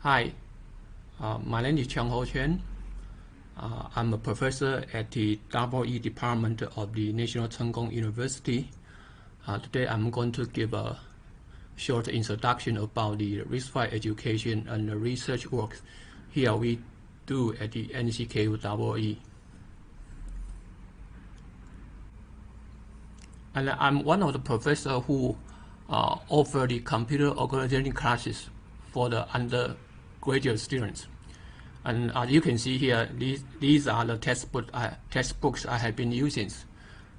Hi, my name is Chung-Ho Chen. I'm a professor at the EE department of the National Chung-Ho University. Today I'm going to give a short introduction about the RISC-V education and the research work here we do at the NCKUEE. And I'm one of the professors who offer the computer organization classes for the undergraduate students. And as you can see here, these are the textbooks I have been using.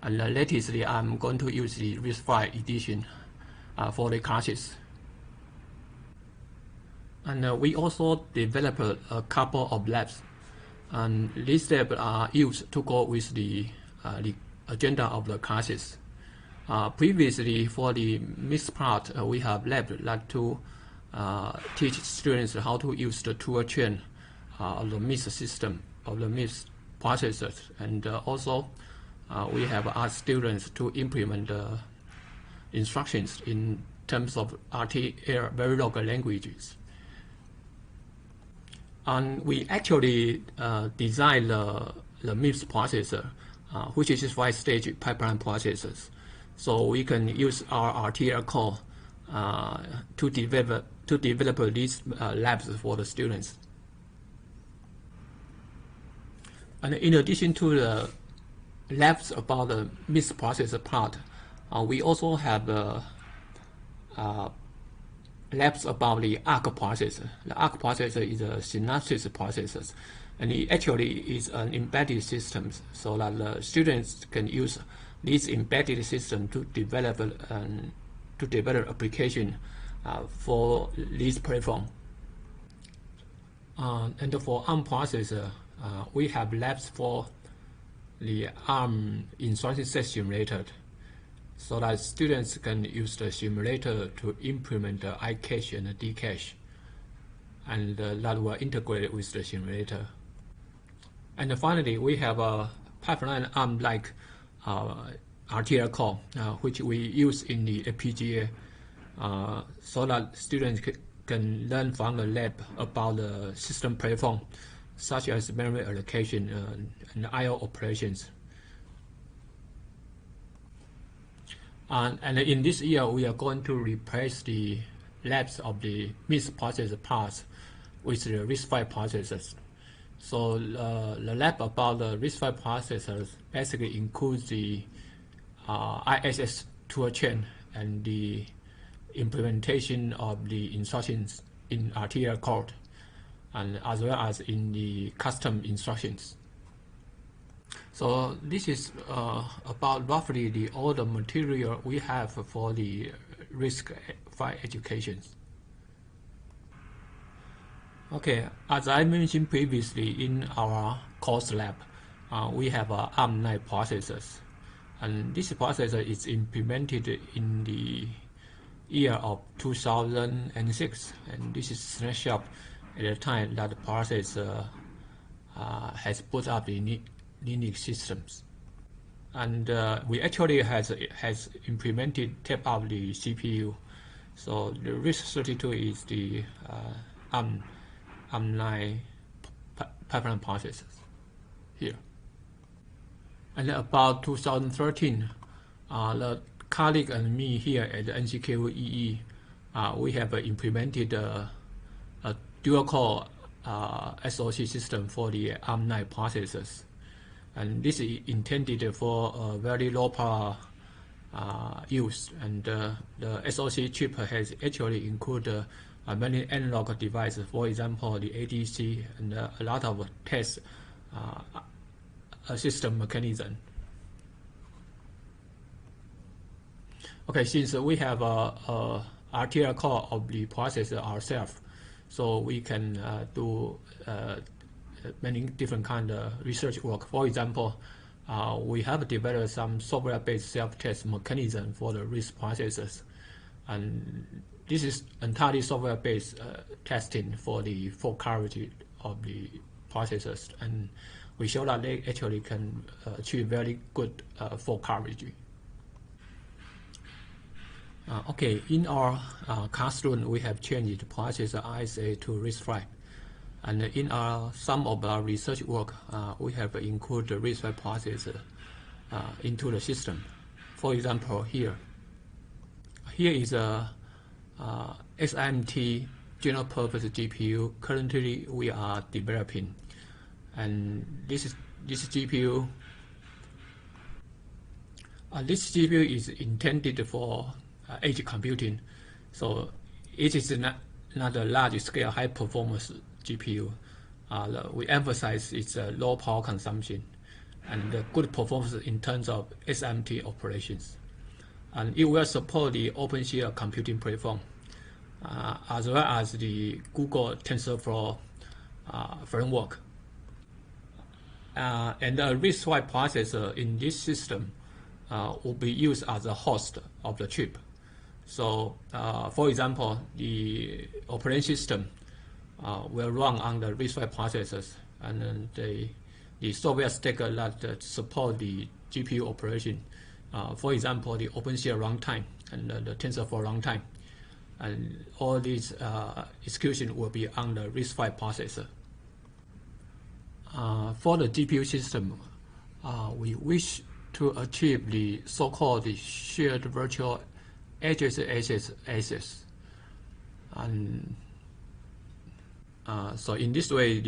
And lately, I'm going to use the RISC-V edition for the classes. And we also developed a couple of labs. And these labs are used to go with the agenda of the classes. Previously, for the MISC part, we have labs like to teach students how to use the tool chain of the MISC system, of the MISC processors, and also we have asked students to implement the instructions in terms of RTL Verilog languages. And we actually designed the MIPS processor, which is 5-stage pipeline processors. So we can use our RTL core to develop these labs for the students. And in addition to the labs about the MIPS processor part, we also have labs about the ARC processor. The ARC processor is a synapses processor, and it actually is an embedded system, so that the students can use this embedded system to develop application for this platform. And for ARM processor, we have labs for the ARM instruction set simulator, so that students can use the simulator to implement the iCache and the Dcache, and that will integrate with the simulator. And finally, we have a pipeline ARM-like RTL core, which we use in the FPGA, so that students can learn from the lab about the system platform, such as memory allocation and I/O operations. And in this year, we are going to replace the labs of the MIPS processor parts with the RISC-V processors. So the lab about the RISC-V processors basically includes the ISS tool chain and the implementation of the instructions in RTL code, and as well as in the custom instructions. So this is about roughly all the material we have for the RISC-V education. Okay, as I mentioned previously in our course lab, we have ARM9 processors, and this processor is implemented in the year of 2006, and this is snapshot at the time that the processor has put up the Linux systems. And we actually has implemented tape out the CPU. So the RISC-32 is the ARM9 pipeline processors here. And about 2013, the colleague and me here at the NCKUEE, we have implemented a dual-core SoC system for the ARM9 processors. And this is intended for very low power use. And the SoC chip has actually included many analog devices, for example, the ADC and a lot of test system mechanism. Okay, since we have a RTL core of the processor ourselves, so we can do many different kind of research work. For example, we have developed some software-based self-test mechanism for the RISC processors, and this is entirely software-based testing for the fault coverage of the processors, and we show that they actually can achieve very good fault coverage. Okay, in our classroom, we have changed the processor ISA to RISC-V. And in some of our research work, we have included the RISC-V processor into the system. For example, here is a SIMT general purpose GPU. Currently, we are developing, and this GPU. This GPU is intended for edge computing, so it is not a large-scale, high-performance GPU. We emphasize its low power consumption and the good performance in terms of SIMT operations. And it will support the OpenShift computing platform, as well as the Google TensorFlow framework. And the RISC-V processor in this system will be used as a host of the chip. So, for example, the operating system will run on the RISC-V processors, and then the software stack that support the GPU operation. For example, the OpenShift runtime and the TensorFlow runtime, and all these execution will be on the RISC-V processor. For the GPU system, we wish to achieve the so-called shared virtual address access. And so in this way,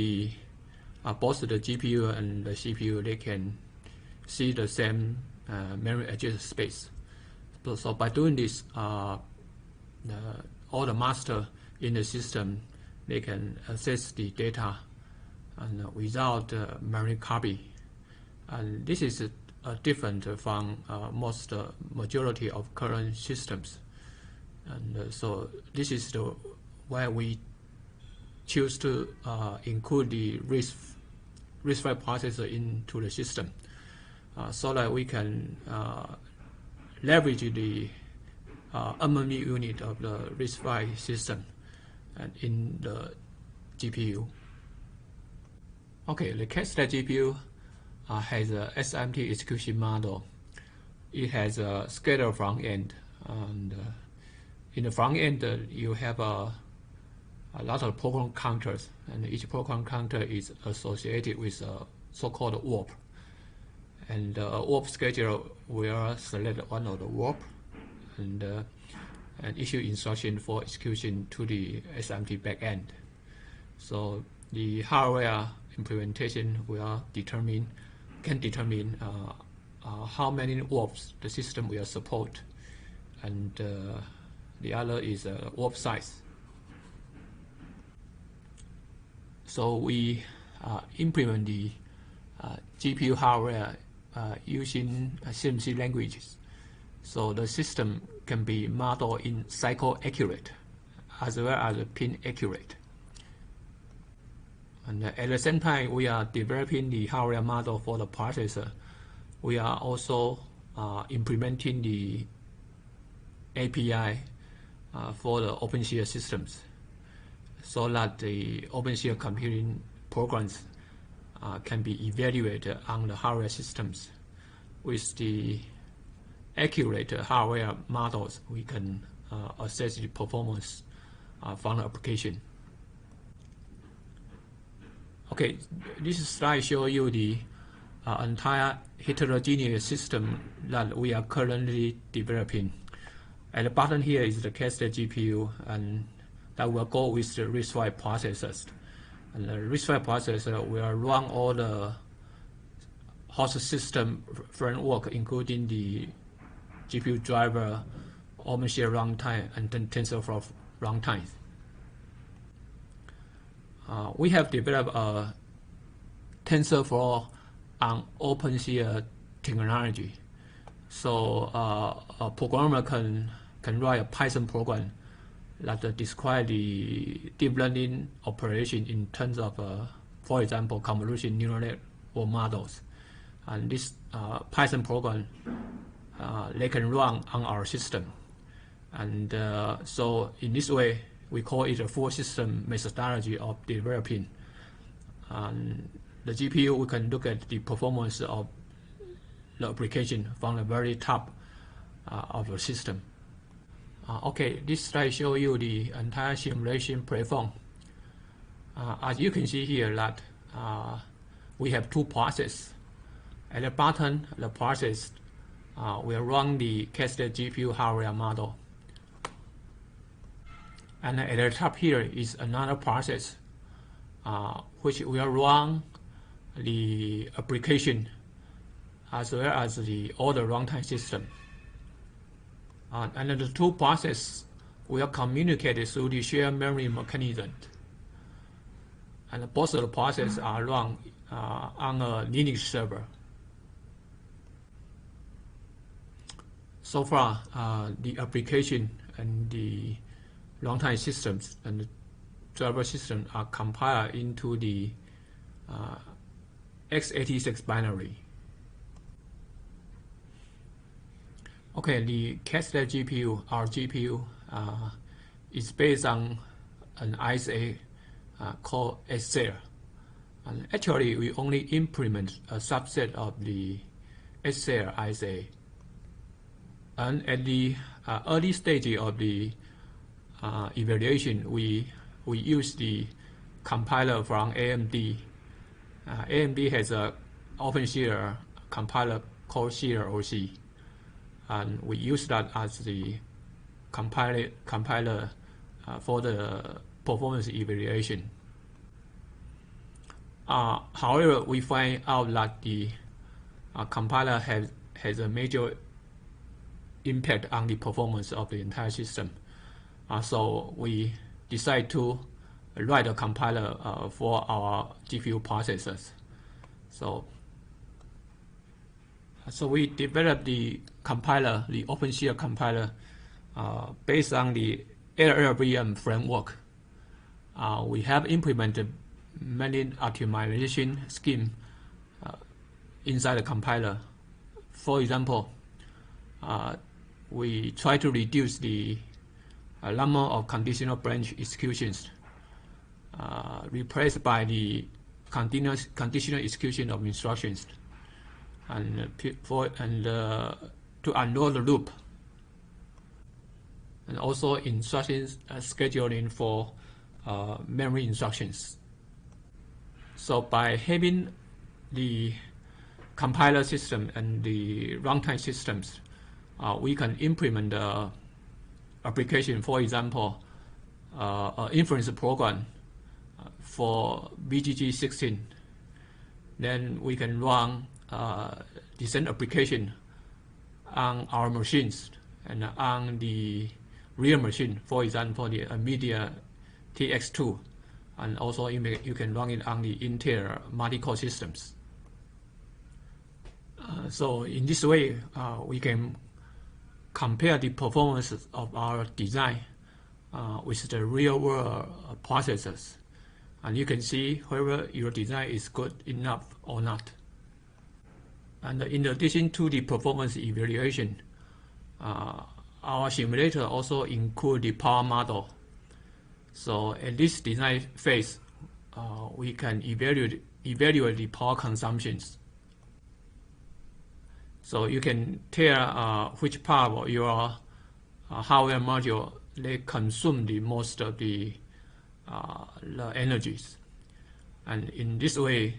both the GPU and the CPU, they can see the same memory address space. So by doing this, all the master in the system, they can access the data and without memory copy. And this is different from majority of current systems. And so this is why we choose to include the RISC-V processor into the system, so that we can leverage the memory unit of the RISC-V system and in the GPU. Okay, the Castle GPU has a SIMT execution model. It has a scalar front end, and in the front end you have a lot of program counters, and each program counter is associated with a so-called warp. And a warp scheduler will select one of the warp and issue instruction for execution to the SIMT backend. So the hardware implementation will can determine how many warps the system will support, and the other is warp size. So we implement the GPU hardware using CMC languages, so the system can be modeled in cycle accurate as well as pin accurate. And at the same time, we are developing the hardware model for the processor. We are also implementing the API for the OpenShift systems, so that the OpenShift computing programs can be evaluated on the hardware systems. With the accurate hardware models, we can assess the performance from the application. Okay, this slide shows you the entire heterogeneous system that we are currently developing. At the bottom here is the Castle GPU, and that will go with the RISC-V processors. And the RISC-V processor will run all the host system framework, including the GPU driver, OpenShift runtime, and then TensorFlow runtime. We have developed a TensorFlow on OpenShift technology. So a programmer can write a Python program that describes the deep learning operation in terms of, for example, convolution neural network models. And this Python program, they can run on our system. And so in this way, we call it a full system methodology of developing. And the GPU, we can look at the performance of the application from the very top of the system. Okay, this slide shows you the entire simulation platform. As you can see here that we have two processes. At the bottom, the process will run the cascaded GPU hardware model. And at the top here is another process which will run the application as well as all the runtime system. And the two processes will communicate through the shared memory mechanism. And both of the processes are run on a Linux server. So far, the application and the runtime systems and the server system are compiled into the x86 binary. Okay, the cascaded GPU, our GPU, is based on an ISA called SCARE. And actually, we only implement a subset of the SCARE ISA. And at the early stage of the evaluation, we use the compiler from AMD. AMD has an OpenShield compiler called ShieldOC. And we use that as the compiler for the performance evaluation. However, we find out that the compiler has a major impact on the performance of the entire system. So we decide to write a compiler for our GPU processors. So we developed the compiler, the OpenShield compiler, based on the LLVM framework. We have implemented many optimization schemes inside the compiler. For example, we try to reduce the number of conditional branch executions, replaced by the conditional execution of instructions, and to unload the loop, and also instructions scheduling for memory instructions. So by having the compiler system and the runtime systems, we can implement the application, for example, an inference program for BGG16. Then we can run the same application on our machines and on the real machine, for example, the NVIDIA TX2, and also you can run it on the Intel multi-core systems. So in this way, we can compare the performance of our design with the real-world processors, and you can see whether your design is good enough or not. And in addition to the performance evaluation, our simulator also includes the power model. So at this design phase, we can evaluate the power consumptions. So you can tell which part of your hardware module they consume the most of the energies, and in this way,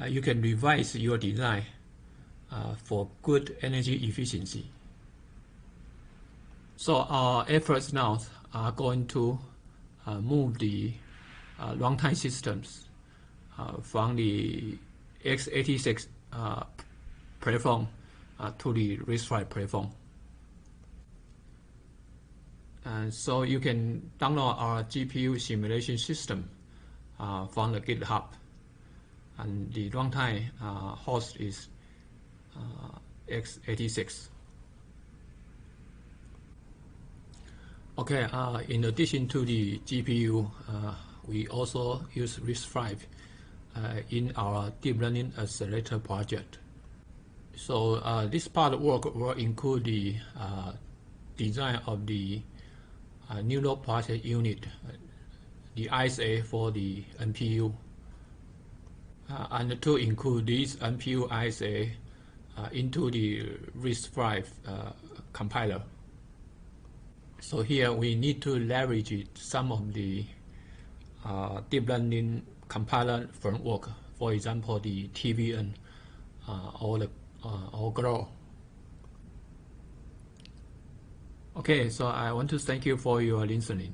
you can revise your design for good energy efficiency. So our efforts now are going to move the runtime systems from the x86 platform to the RISC-V platform. And so you can download our GPU simulation system from the GitHub, and the runtime host is x86. Okay, in addition to the GPU, we also use RISC-V in our deep learning accelerator project. So this part of work will include the design of the neural process unit, the ISA for the NPU, and to include this NPU ISA into the RISC-V compiler. So here we need to leverage some of the deep learning compiler framework, for example, the TVN or GROW. Okay, so I want to thank you for your listening.